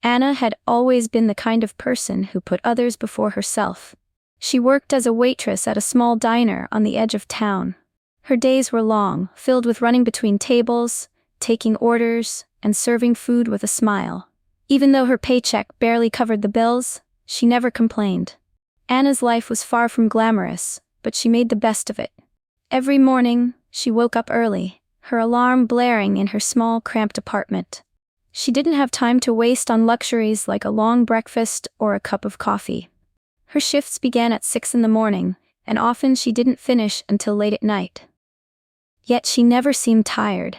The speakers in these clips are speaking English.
Anna had always been the kind of person who put others before herself. She worked as a waitress at a small diner on the edge of town. Her days were long, filled with running between tables, taking orders, and serving food with a smile. Even though her paycheck barely covered the bills, she never complained. Anna's life was far from glamorous, but she made the best of it. Every morning, she woke up early, her alarm blaring in her small, cramped apartment. She didn't have time to waste on luxuries like a long breakfast or a cup of coffee. Her shifts began at 6 in the morning, and often she didn't finish until late at night. Yet she never seemed tired.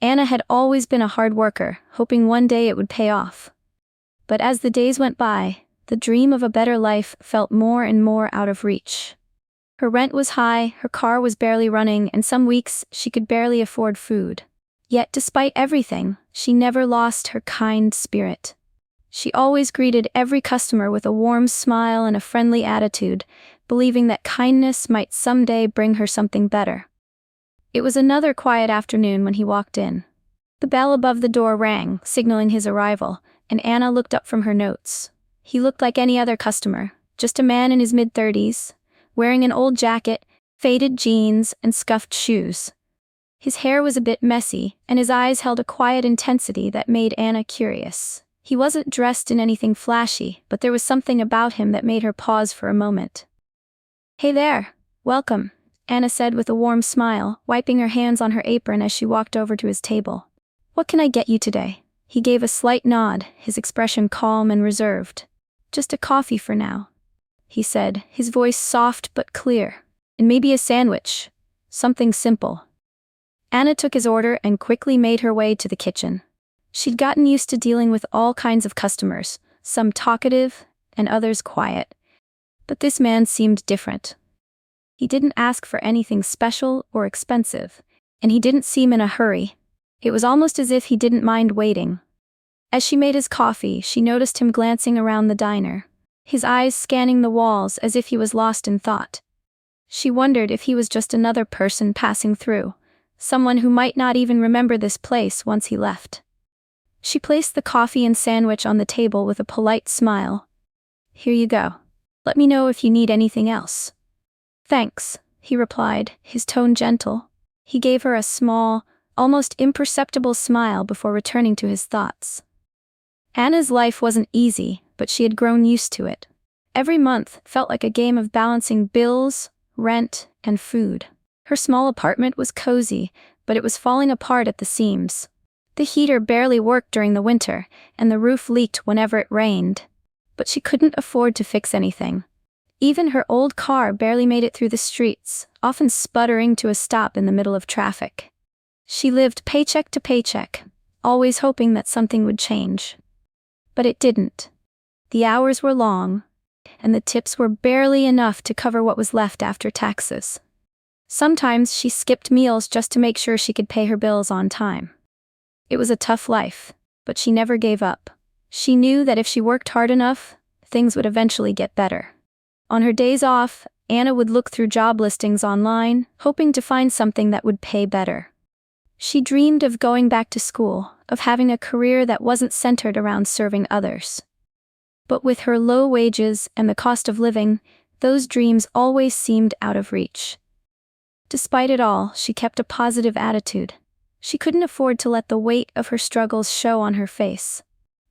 Anna had always been a hard worker, hoping one day it would pay off. But as the days went by, the dream of a better life felt more and more out of reach. Her rent was high, her car was barely running, and some weeks she could barely afford food. Yet despite everything, she never lost her kind spirit. She always greeted every customer with a warm smile and a friendly attitude, believing that kindness might someday bring her something better. It was another quiet afternoon when he walked in. The bell above the door rang, signaling his arrival, and Anna looked up from her notes. He looked like any other customer, just a man in his mid-30s, wearing an old jacket, faded jeans, and scuffed shoes. His hair was a bit messy, and his eyes held a quiet intensity that made Anna curious. He wasn't dressed in anything flashy, but there was something about him that made her pause for a moment. "Hey there, welcome," Anna said with a warm smile, wiping her hands on her apron as she walked over to his table. "What can I get you today?" He gave a slight nod, his expression calm and reserved. "Just a coffee for now," he said, his voice soft but clear. "And maybe a sandwich. Something simple." Anna took his order and quickly made her way to the kitchen. She'd gotten used to dealing with all kinds of customers, some talkative and others quiet. But this man seemed different. He didn't ask for anything special or expensive, and he didn't seem in a hurry. It was almost as if he didn't mind waiting. As she made his coffee, she noticed him glancing around the diner, his eyes scanning the walls as if he was lost in thought. She wondered if he was just another person passing through, someone who might not even remember this place once he left. She placed the coffee and sandwich on the table with a polite smile. "Here you go. Let me know if you need anything else." "Thanks," he replied, his tone gentle. He gave her a small, almost imperceptible smile before returning to his thoughts. Anna's life wasn't easy, but she had grown used to it. Every month felt like a game of balancing bills, rent, and food. Her small apartment was cozy, but it was falling apart at the seams. The heater barely worked during the winter, and the roof leaked whenever it rained. But she couldn't afford to fix anything. Even her old car barely made it through the streets, often sputtering to a stop in the middle of traffic. She lived paycheck to paycheck, always hoping that something would change. But it didn't. The hours were long, and the tips were barely enough to cover what was left after taxes. Sometimes she skipped meals just to make sure she could pay her bills on time. It was a tough life, but she never gave up. She knew that if she worked hard enough, things would eventually get better. On her days off, Anna would look through job listings online, hoping to find something that would pay better. She dreamed of going back to school, of having a career that wasn't centered around serving others. But with her low wages and the cost of living, those dreams always seemed out of reach. Despite it all, she kept a positive attitude. She couldn't afford to let the weight of her struggles show on her face.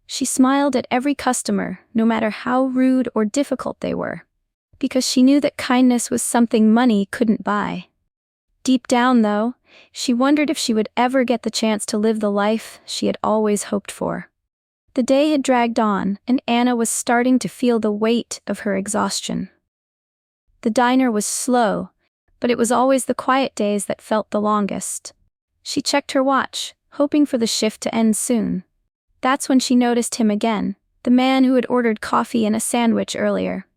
She smiled at every customer, no matter how rude or difficult they were, because she knew that kindness was something money couldn't buy. Deep down, though, she wondered if she would ever get the chance to live the life she had always hoped for. The day had dragged on, and Anna was starting to feel the weight of her exhaustion. The diner was slow, but it was always the quiet days that felt the longest. She checked her watch, hoping for the shift to end soon. That's when she noticed him again, the man who had ordered coffee and a sandwich earlier.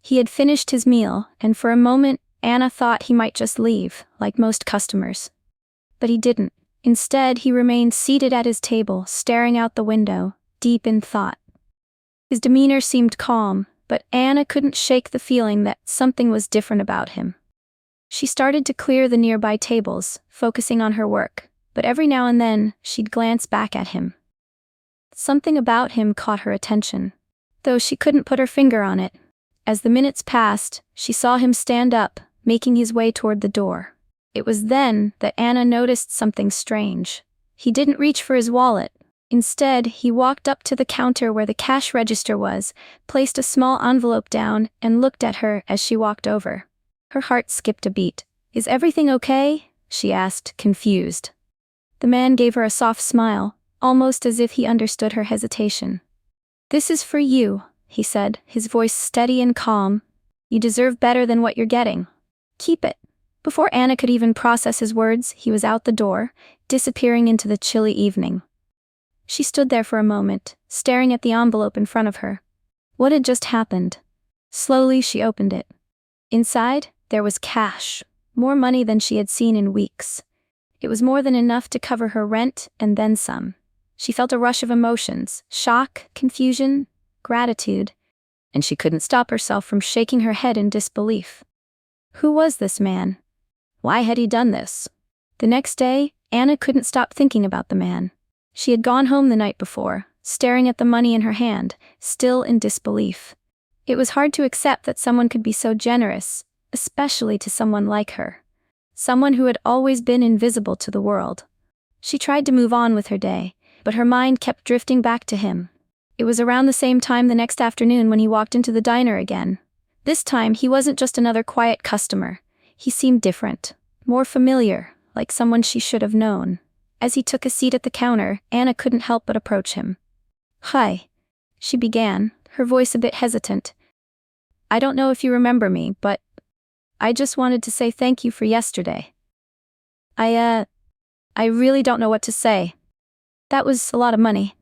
He had finished his meal, and for a moment, Anna thought he might just leave, like most customers. But he didn't. Instead, he remained seated at his table, staring out the window, deep in thought. His demeanor seemed calm, but Anna couldn't shake the feeling that something was different about him. She started to clear the nearby tables, focusing on her work, but every now and then, she'd glance back at him. Something about him caught her attention, though she couldn't put her finger on it. As the minutes passed, she saw him stand up, making his way toward the door. It was then that Anna noticed something strange. He didn't reach for his wallet. Instead, he walked up to the counter where the cash register was, placed a small envelope down, and looked at her as she walked over. Her heart skipped a beat. "Is everything okay?" she asked, confused. The man gave her a soft smile, almost as if he understood her hesitation. "This is for you," he said, his voice steady and calm. "You deserve better than what you're getting. Keep it." Before Anna could even process his words, he was out the door, disappearing into the chilly evening. She stood there for a moment, staring at the envelope in front of her. What had just happened? Slowly she opened it. Inside, there was cash, more money than she had seen in weeks. It was more than enough to cover her rent and then some. She felt a rush of emotions, shock, confusion, gratitude, and she couldn't stop herself from shaking her head in disbelief. Who was this man? Why had he done this? The next day, Anna couldn't stop thinking about the man. She had gone home the night before, staring at the money in her hand, still in disbelief. It was hard to accept that someone could be so generous, especially to someone like her. Someone who had always been invisible to the world. She tried to move on with her day, but her mind kept drifting back to him. It was around the same time the next afternoon when he walked into the diner again. This time, he wasn't just another quiet customer. He seemed different, more familiar, like someone she should have known. As he took a seat at the counter, Anna couldn't help but approach him. "Hi," she began, her voice a bit hesitant. "I don't know if you remember me, but I just wanted to say thank you for yesterday. I really don't know what to say. That was a lot of money."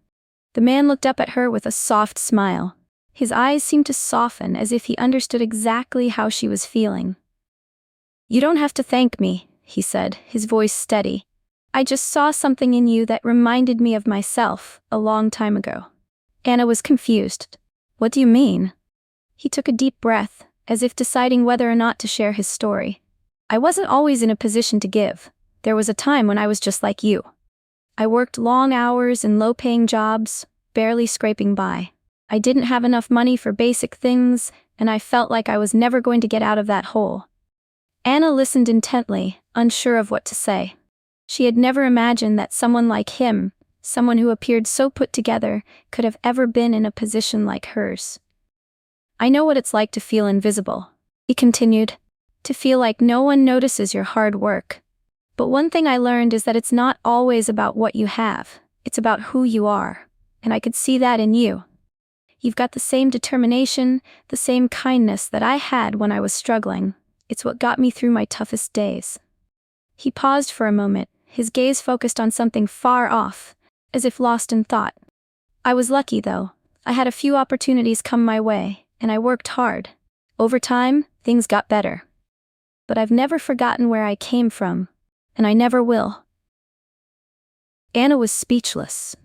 The man looked up at her with a soft smile. His eyes seemed to soften as if he understood exactly how she was feeling. "You don't have to thank me," he said, his voice steady. "I just saw something in you that reminded me of myself a long time ago." Anna was confused. "What do you mean?" He took a deep breath, as if deciding whether or not to share his story. "I wasn't always in a position to give. There was a time when I was just like you. I worked long hours in low-paying jobs, barely scraping by. I didn't have enough money for basic things, and I felt like I was never going to get out of that hole." Anna listened intently, unsure of what to say. She had never imagined that someone like him, someone who appeared so put together, could have ever been in a position like hers. "I know what it's like to feel invisible," he continued. "To feel like no one notices your hard work. But one thing I learned is that it's not always about what you have, it's about who you are. And I could see that in you. You've got the same determination, the same kindness that I had when I was struggling. It's what got me through my toughest days." He paused for a moment, his gaze focused on something far off, as if lost in thought. "I was lucky, though. I had a few opportunities come my way, and I worked hard. Over time, things got better. But I've never forgotten where I came from, and I never will." Anna was speechless.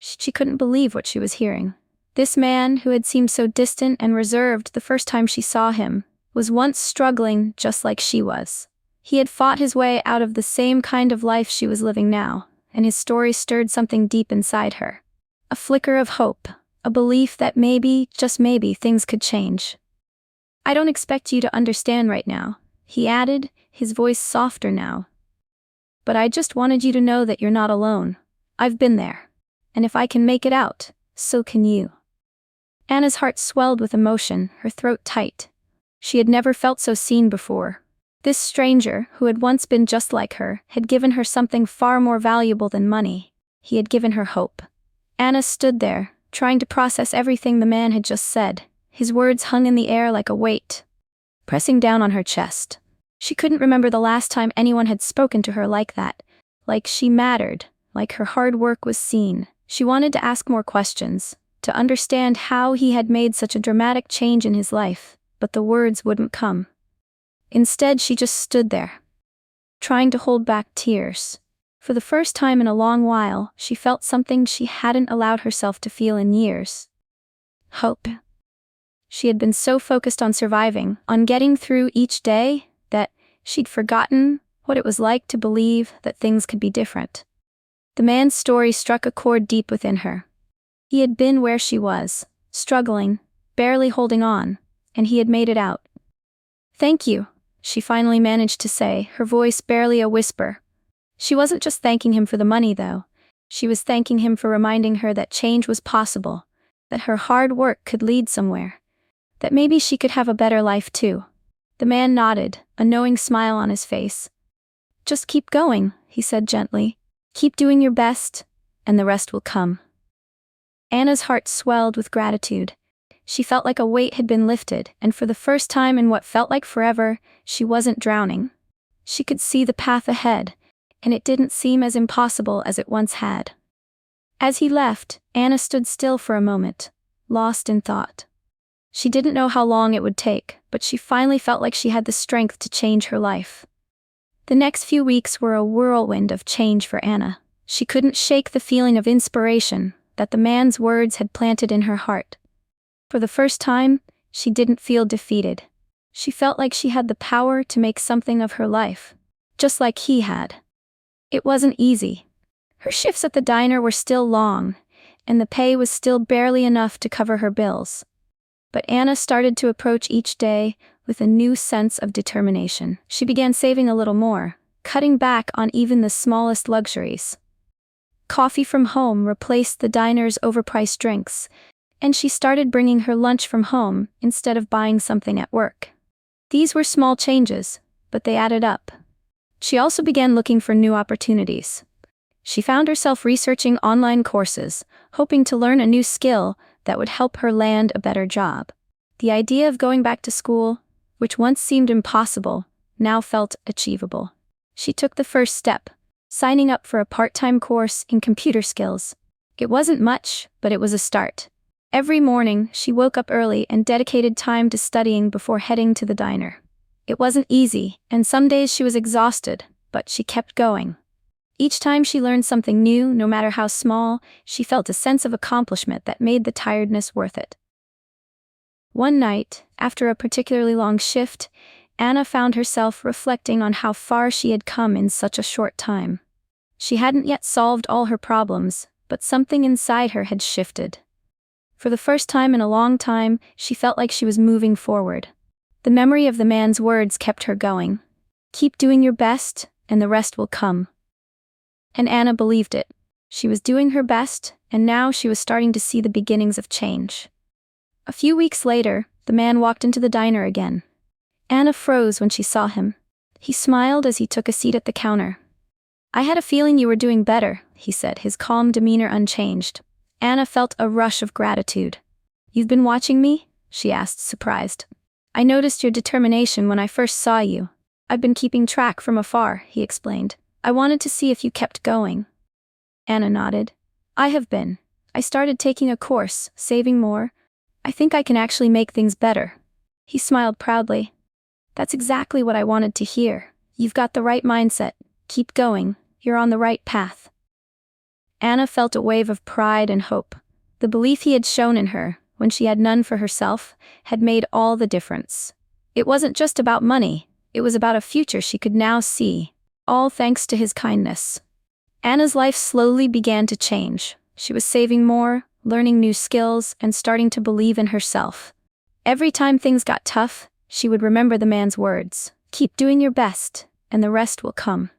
She couldn't believe what she was hearing. This man, who had seemed so distant and reserved the first time she saw him, was once struggling just like she was. He had fought his way out of the same kind of life she was living now, and his story stirred something deep inside her. A flicker of hope, a belief that maybe, just maybe, things could change. "I don't expect you to understand right now," he added, his voice softer now. "But I just wanted you to know that you're not alone. I've been there. And if I can make it out, so can you." Anna's heart swelled with emotion, her throat tight. She had never felt so seen before. This stranger, who had once been just like her, had given her something far more valuable than money. He had given her hope. Anna stood there, trying to process everything the man had just said. His words hung in the air like a weight, pressing down on her chest. She couldn't remember the last time anyone had spoken to her like that, like she mattered, like her hard work was seen. She wanted to ask more questions, to understand how he had made such a dramatic change in his life, but the words wouldn't come. Instead, she just stood there, trying to hold back tears. For the first time in a long while, she felt something she hadn't allowed herself to feel in years. Hope. She had been so focused on surviving, on getting through each day, that she'd forgotten what it was like to believe that things could be different. The man's story struck a chord deep within her. He had been where she was, struggling, barely holding on, and he had made it out. "Thank you," she finally managed to say, her voice barely a whisper. She wasn't just thanking him for the money, though. She was thanking him for reminding her that change was possible, that her hard work could lead somewhere, that maybe she could have a better life too. The man nodded, a knowing smile on his face. "Just keep going," he said gently. "Keep doing your best, and the rest will come." Anna's heart swelled with gratitude. She felt like a weight had been lifted, and for the first time in what felt like forever, she wasn't drowning. She could see the path ahead, and it didn't seem as impossible as it once had. As he left, Anna stood still for a moment, lost in thought. She didn't know how long it would take, but she finally felt like she had the strength to change her life. The next few weeks were a whirlwind of change for Anna. She couldn't shake the feeling of inspiration that the man's words had planted in her heart. For the first time, she didn't feel defeated. She felt like she had the power to make something of her life, just like he had. It wasn't easy. Her shifts at the diner were still long, and the pay was still barely enough to cover her bills. But Anna started to approach each day with a new sense of determination. She began saving a little more, cutting back on even the smallest luxuries. Coffee from home replaced the diner's overpriced drinks, and she started bringing her lunch from home instead of buying something at work. These were small changes, but they added up. She also began looking for new opportunities. She found herself researching online courses, hoping to learn a new skill that would help her land a better job. The idea of going back to school, which once seemed impossible, now felt achievable. She took the first step, signing up for a part-time course in computer skills. It wasn't much, but it was a start. Every morning, she woke up early and dedicated time to studying before heading to the diner. It wasn't easy, and some days she was exhausted, but she kept going. Each time she learned something new, no matter how small, she felt a sense of accomplishment that made the tiredness worth it. One night, after a particularly long shift, Anna found herself reflecting on how far she had come in such a short time. She hadn't yet solved all her problems, but something inside her had shifted. For the first time in a long time, she felt like she was moving forward. The memory of the man's words kept her going. "Keep doing your best, and the rest will come." And Anna believed it. She was doing her best, and now she was starting to see the beginnings of change. A few weeks later, the man walked into the diner again. Anna froze when she saw him. He smiled as he took a seat at the counter. "I had a feeling you were doing better," he said, his calm demeanor unchanged. Anna felt a rush of gratitude. "You've been watching me?" she asked, surprised. "I noticed your determination when I first saw you. I've been keeping track from afar," he explained. "I wanted to see if you kept going." Anna nodded. "I have been. I started taking a course, saving more. I think I can actually make things better." He smiled proudly. "That's exactly what I wanted to hear. You've got the right mindset. Keep going. You're on the right path." Anna felt a wave of pride and hope. The belief he had shown in her, when she had none for herself, had made all the difference. It wasn't just about money, it was about a future she could now see, all thanks to his kindness. Anna's life slowly began to change. She was saving more, learning new skills, and starting to believe in herself. Every time things got tough, she would remember the man's words, "Keep doing your best, and the rest will come."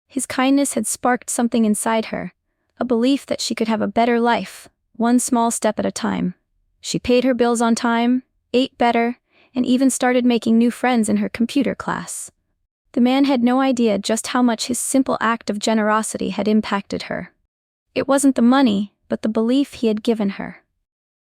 His kindness had sparked something inside her, a belief that she could have a better life, one small step at a time. She paid her bills on time, ate better, and even started making new friends in her computer class. The man had no idea just how much his simple act of generosity had impacted her. It wasn't the money, but the belief he had given her.